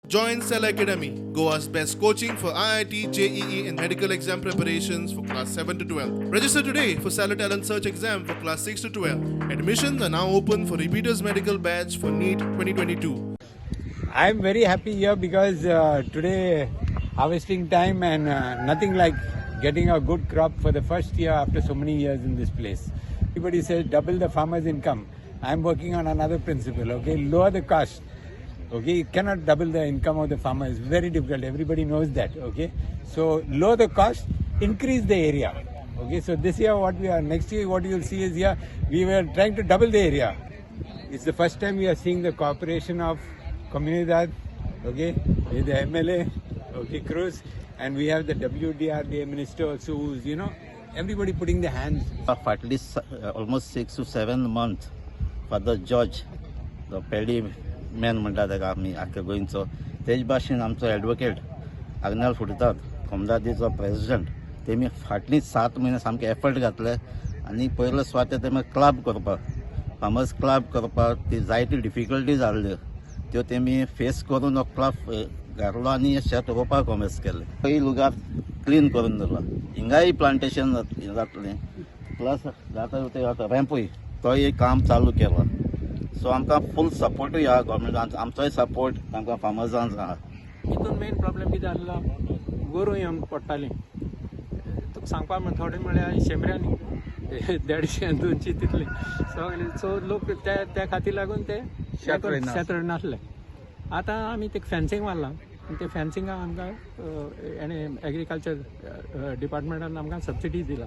Join Cell Academy, Goa's best coaching for IIT, JEE, and medical exam preparations for class 7 to 12. Register today for Cell Talent Search exam for class 6 to 12. Admissions are now open for repeaters medical batch for NEET 2022. I am very happy here because today harvesting time and nothing like getting a good crop for the first year after so many years in this place. Everybody says double the farmer's income. I am working on another principle, okay, lower the cost. Okay, you cannot double the income of the farmer. It's very difficult. Everybody knows that. Okay, so lower the cost, increase the area. Okay, so this year next year what you will see is here we were trying to double the area. It's the first time we are seeing the cooperation of Comunidad, okay, with the MLA, okay, Cruz, and we have the WDRDA minister also, who's everybody putting their hands. For at least almost 6 to 7 months, Father George, the Paddy man म्हणटा ताका आमी आख्या गोंयचो तेज भाशेन आमचो advocate Agnel फुटतात कोमदादीचो president तेमी फाटलीं 7 म्हयने सामके एफर्ट घातले आनी पयलो स्वात तेमी क्लब करपाक फार्मर्स क्लब करपाक ती जायती डिफिकल्टीज आसल्यो त्यो तेमी फेस करून हो क्लब घातलो आनी शेत रोवपाक कॉमेस केलें खंय लुगार क्लीन करून दवरला हिंगाय प्लांटेशन जातलें प्लस जाता ते रॅम्पूय तोय काम चालू केलां सो आमकां फूल सपोर्टूय आहा गव्हर्मेंटान आमचोय सपोर्ट आमकां फार्मर्सांचो आहा हितून मेन प्रॉब्लेम कितें आसलो गोरूय पडटालीं तुका सांगपाक थोडें म्हळ्यार शेंबऱ्यांनी 150-200 तितले सो लोक त्या खातीर लागून ते शेत नासले आतां आमी ते फेन्सींग मारलां ते फेन्सिंगाक आमकां एग्रीकल्चर डिपार्टमेंटान आमकां सबसिडी दिला